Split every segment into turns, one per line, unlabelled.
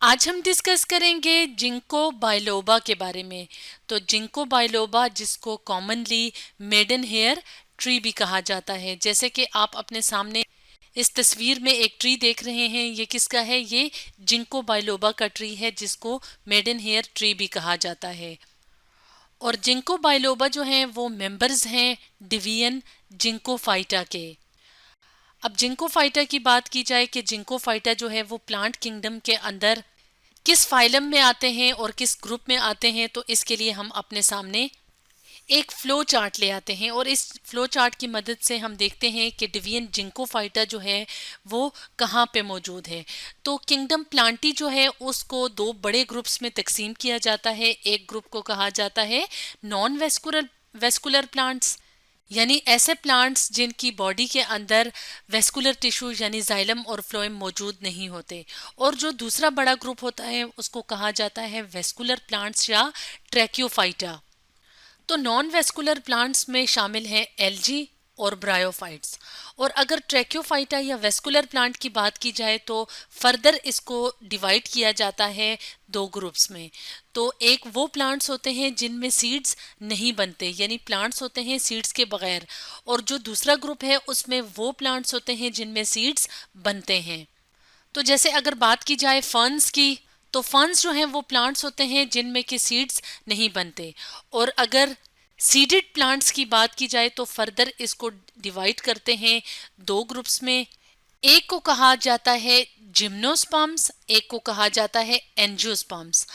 आज हम डिस्कस करेंगे जिंको बाइलोबा के बारे में। तो जिंको बाइलोबा, जिसको कॉमनली मेडन हेयर ट्री भी कहा जाता है, जैसे कि आप अपने सामने इस तस्वीर में एक ट्री देख रहे हैं, ये किसका है? ये जिंको बाइलोबा का ट्री है, जिसको मेडन हेयर ट्री भी कहा जाता है। और जिंको बाइलोबा जो हैं वो मेंबर्स हैं डिवीजन जिंकोफाइटा के। अब जिंकोफाइटा की बात की जाए कि जिंकोफाइटा जो है वो प्लांट किंगडम के अंदर किस फाइलम में आते हैं और किस ग्रुप में आते हैं, तो इसके लिए हम अपने सामने एक फ्लो चार्ट ले आते हैं और इस फ्लो चार्ट की मदद से हम देखते हैं कि डिवीजन जिंकोफाइटा जो है वो कहाँ पे मौजूद है। तो किंगडम प्लांटी जो है उसको दो बड़े ग्रुप्स में तकसीम किया जाता है। एक ग्रुप को कहा जाता है नॉन वेस्कुलर वेस्कुलर प्लांट्स, यानी ऐसे प्लांट्स जिनकी बॉडी के अंदर वेस्कुलर टिश्यू यानी जाइलम और फ्लोएम मौजूद नहीं होते। और जो दूसरा बड़ा ग्रुप होता है उसको कहा जाता है वेस्कुलर प्लांट्स या ट्रैक्योफाइटा। तो नॉन वेस्कुलर प्लांट्स में शामिल हैं एल्जी और ब्रायोफाइट्स। और अगर ट्रैक्योफाइटा या वेस्कुलर प्लांट की बात की जाए तो फर्दर इसको डिवाइड किया जाता है दो ग्रुप्स में। तो एक वो प्लांट्स होते हैं जिनमें सीड्स नहीं बनते, यानी प्लांट्स होते हैं सीड्स के बगैर। और जो दूसरा ग्रुप है उसमें वो प्लांट्स होते हैं जिनमें सीड्स बनते हैं। तो जैसे अगर बात की जाए फर्न्स की, तो फर्न्स जो हैं वो प्लांट्स होते हैं जिनमें के सीड्स नहीं बनते। और अगर सीडेड प्लांट्स की बात की जाए तो फर्दर इसको डिवाइड करते हैं दो ग्रुप्स में। एक को कहा जाता है जिम्नोस्पर्म्स, एक को कहा जाता है एंजियोस्पर्म्स।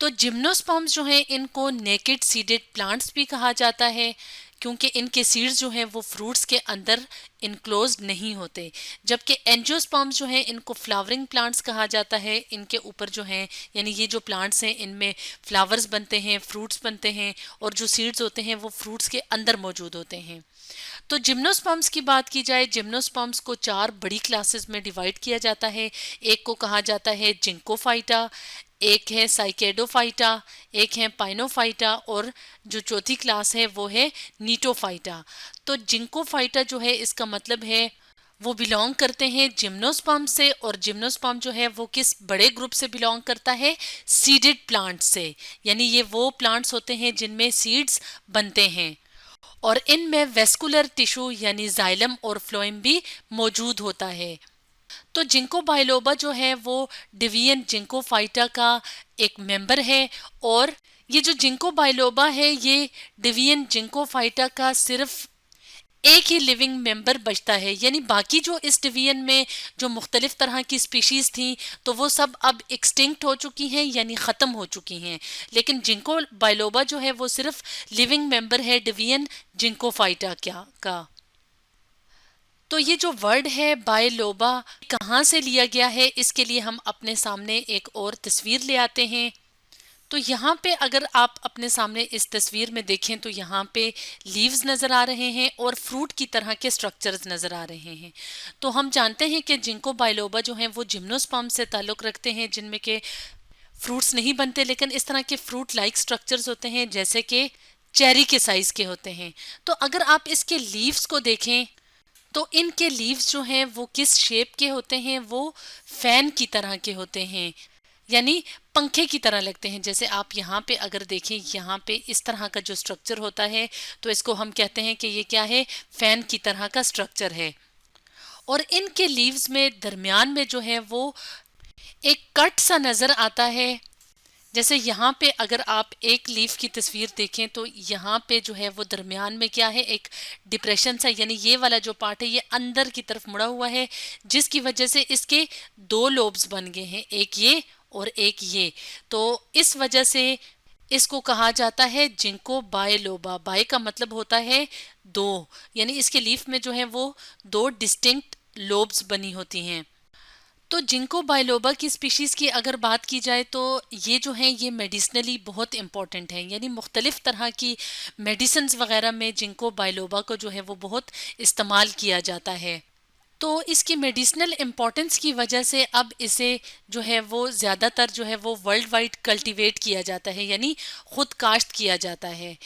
तो जिम्नोस्पर्म्स जो हैं इनको नेकेड सीडेड प्लांट्स भी कहा जाता है, क्योंकि इनके सीड्स जो हैं वो फ्रूट्स के अंदर इनक्लोज नहीं होते। जबकि एंजियोस्पर्म्स जो हैं इनको फ्लावरिंग प्लांट्स कहा जाता है। इनके ऊपर जो हैं, यानी ये जो प्लांट्स हैं इनमें फ्लावर्स बनते हैं, फ्रूट्स बनते हैं, और जो सीड्स होते हैं वो फ्रूट्स के अंदर मौजूद होते हैं। तो जिम्नोस्पर्म्स की बात की जाए, जिम्नोस्पर्म्स को चार बड़ी क्लासेस में डिवाइड किया जाता है। एक को कहा जाता है जिंकोफाइटा, एक है साइकेडोफाइटा, एक है पाइनोफाइटा, और जो चौथी क्लास है वो है नीटोफाइटा। तो जिंकोफाइटा जो है इसका मतलब है वो बिलोंग करते हैं जिम्नोस्पर्म से। और जिम्नोस्पर्म जो है वो किस बड़े ग्रुप से बिलोंग करता है? सीडेड प्लांट से, यानी ये वो प्लांट्स होते हैं जिनमें सीड्स बनते हैं और इनमें वेस्कुलर टिश्यू यानी जाइलम और फ्लोएम भी मौजूद होता है। तो जिंको बाइलोबा जो है वो डिवीजन जिंकोफाइटा का एक मेंबर है। और ये जो जिंको बाइलोबा है ये डिवीजन जिंकोफाइटा का सिर्फ एक ही लिविंग मेंबर बचता है, यानी बाकी जो इस डिवीजन में जो मुख्तलिफ तरह की स्पीशीज थी तो वो सब अब एक्सटिंक्ट हो चुकी हैं, यानी ख़त्म हो चुकी हैं। लेकिन जिंको बाइलोबा जो है वो सिर्फ लिविंग मेंबर है डिवीजन जिंकोफाइटा क्या का। तो ये जो वर्ड है बायलोबा कहाँ से लिया गया है, इसके लिए हम अपने सामने एक और तस्वीर ले आते हैं। तो यहाँ पे अगर आप अपने सामने इस तस्वीर में देखें तो यहाँ पे लीव्स नज़र आ रहे हैं और फ्रूट की तरह के स्ट्रक्चर्स नज़र आ रहे हैं। तो हम जानते हैं कि जिंको बाइलोबा जो हैं वो जिम्नोस्पर्म से ताल्लुक़ रखते हैं, जिनमें के फ्रूट्स नहीं बनते लेकिन इस तरह के फ्रूट लाइक स्ट्रक्चर्स होते हैं जैसे कि चेरी के साइज़ के होते हैं। तो अगर आप इसके लीव्स को देखें तो इनके लीव्स जो हैं वो किस शेप के होते हैं? वो फैन की तरह के होते हैं, यानी पंखे की तरह लगते हैं। जैसे आप यहाँ पे अगर देखें, यहाँ पे इस तरह का जो स्ट्रक्चर होता है तो इसको हम कहते हैं कि ये क्या है? फैन की तरह का स्ट्रक्चर है। और इनके लीव्स में दरमियान में जो है वो एक कट सा नज़र आता है। जैसे यहाँ पे अगर आप एक लीफ की तस्वीर देखें तो यहाँ पे जो है वो दरमियान में क्या है? एक डिप्रेशन सा, यानी ये वाला जो पार्ट है ये अंदर की तरफ मुड़ा हुआ है, जिसकी वजह से इसके दो लोब्स बन गए हैं, एक ये और एक ये। तो इस वजह से इसको कहा जाता है जिंको बायलोबा। बाय का मतलब होता है दो, यानी इसके लीफ में जो है वो दो डिस्टिंक्ट लोब्स बनी होती हैं। तो जिंको बाइलोबा की स्पीशीज़ की अगर बात की जाए तो ये जो हैं ये मेडिसिनली बहुत इंपॉर्टेंट हैं, यानी मुख्तलिफ़ तरह की मेडिसिन्स वगैरह में जिंको बाइलोबा को जो है वो बहुत इस्तेमाल किया जाता है। तो इसकी मेडिसिनल इम्पॉर्टेंस की वजह से अब इसे जो है वो ज़्यादातर जो है वो वर्ल्ड वाइड कल्टीवेट किया जाता है, यानी खुद काश्त किया जाता है।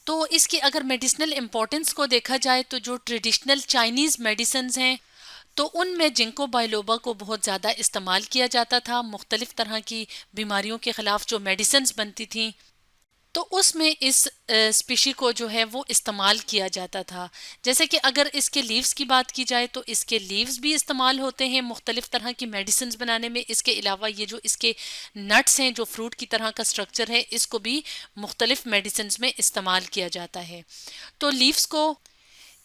तो इसकी अगर मेडिसिनल इम्पॉर्टेंस को देखा जाए तो जो ट्रेडिशनल चाइनीज़ मेडिसिन्स हैं तो उनमें जिंको बाइलोबा को बहुत ज़्यादा इस्तेमाल किया जाता था मुख्तलिफ तरह की बीमारियों के ख़िलाफ़ जो मेडिसिन्स बनती थी, तो उसमें इस स्पीशी को जो है वो इस्तेमाल किया जाता था। जैसे कि अगर इसके लीव्स की बात की जाए तो इसके लीव्स भी इस्तेमाल होते हैं मुख्तलिफ तरह की मेडिसिन बनाने में। इसके अलावा ये जो इसके नट्स हैं, जो फ्रूट की तरह का स्ट्रक्चर है, इसको भी मुख्तलिफ मेडिसिन में इस्तेमाल किया जाता है। तो लीव्स को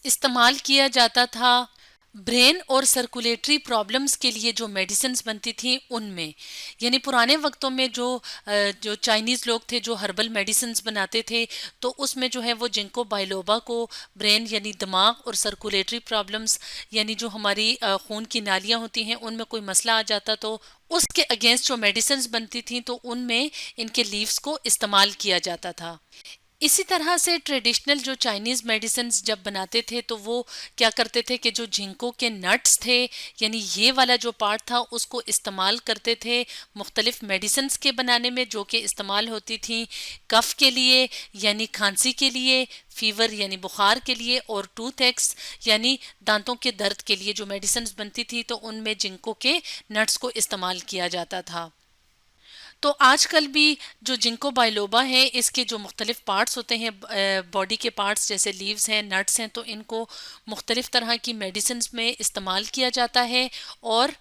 इस्तेमाल किया जाता था ब्रेन और सर्कुलेटरी प्रॉब्लम्स के लिए जो मेडिसिन्स बनती थी उनमें। यानी पुराने वक्तों में जो चाइनीज़ लोग थे जो हर्बल मेडिसिन्स बनाते थे, तो उसमें जो है वो जिंको बाइलोबा को ब्रेन यानी दिमाग और सर्कुलेटरी प्रॉब्लम्स, यानी जो हमारी खून की नालियाँ होती हैं उनमें कोई मसला आ जाता तो उसके अगेंस्ट जो मेडिसिन्स बनती थी तो उनमें इनके लीव्स को इस्तेमाल किया जाता था। इसी तरह से ट्रेडिशनल जो चाइनीज़ मेडिसिन जब बनाते थे तो वो क्या करते थे कि जो जिंको के नट्स थे, यानी ये वाला जो पार्ट था, उसको इस्तेमाल करते थे मुख्तलिफ मेडिसिन्स के बनाने में, जो कि इस्तेमाल होती थी कफ़ के लिए यानी खांसी के लिए, फीवर यानी बुखार के लिए, और टूथ एक्स यानी दांतों के दर्द के लिए जो मेडिसिन्स बनती थी तो उनमें जिंको के नट्स को इस्तेमाल किया जाता था। तो आजकल भी जो जिंको बाइलोबा है, इसके जो मुख्तलिफ पार्ट्स होते हैं बॉडी के पार्ट्स, जैसे लीव्स हैं, नट्स हैं, तो इनको मुख्तलिफ तरह की मेडिसिन में इस्तेमाल किया जाता है और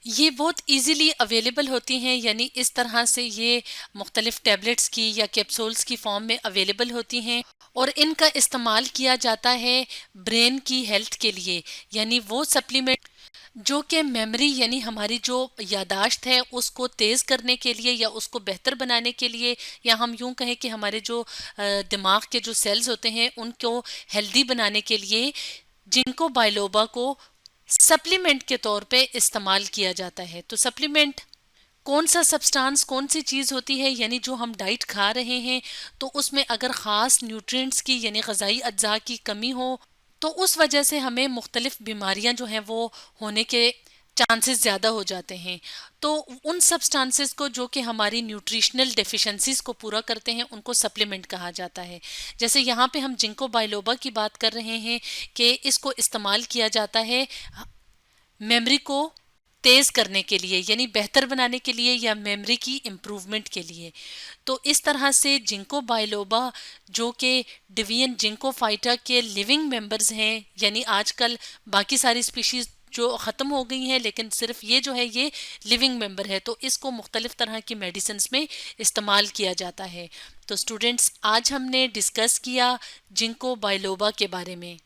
ये बहुत इजीली अवेलेबल होती हैं। यानी इस तरह से ये मुख्तलिफ टैबलेट्स की या कैप्सूल्स की फॉर्म में अवेलेबल होती हैं और इनका इस्तेमाल किया जाता है ब्रेन की हेल्थ के लिए। यानी वो सप्लीमेंट जो कि मेमोरी यानी हमारी जो यादाश्त है उसको तेज़ करने के लिए या उसको बेहतर बनाने के लिए, या हम यूं कहें कि हमारे जो दिमाग के जो सेल्स होते हैं उनको हेल्दी बनाने के लिए जिंको बाइलोबा को सप्लीमेंट के तौर पे इस्तेमाल किया जाता है। तो सप्लीमेंट कौन सा सब्सटेंस, कौन सी चीज़ होती है, यानी जो हम डाइट खा रहे हैं तो उसमें अगर ख़ास न्यूट्रिएंट्स की यानी ग़िज़ाई अज्जा की कमी हो तो उस वजह से हमें मुख्तलिफ बीमारियां जो हैं वो होने के चांसेस ज़्यादा हो जाते हैं। तो उन सब्सटेंसेस को जो कि हमारी न्यूट्रिशनल डेफिशिएंसीज को पूरा करते हैं उनको सप्लीमेंट कहा जाता है। जैसे यहाँ पे हम जिंको बाइलोबा की बात कर रहे हैं कि इसको इस्तेमाल किया जाता है मेमोरी को तेज़ करने के लिए, यानी बेहतर बनाने के लिए या मेमोरी की इम्प्रूवमेंट के लिए। तो इस तरह से जिंको बाइलोबा जो कि डिवीयन जिंको फाइटा के लिविंग मेंबर्स हैं, यानी आजकल बाकी सारी स्पीशीज़ जो ख़त्म हो गई हैं लेकिन सिर्फ ये जो है ये लिविंग मेंबर है, तो इसको मुख्तलिफ तरह की मेडिसिन्स में इस्तेमाल किया जाता है। तो स्टूडेंट्स, आज हमने डिस्कस किया जिंको बाइलोबा के बारे में।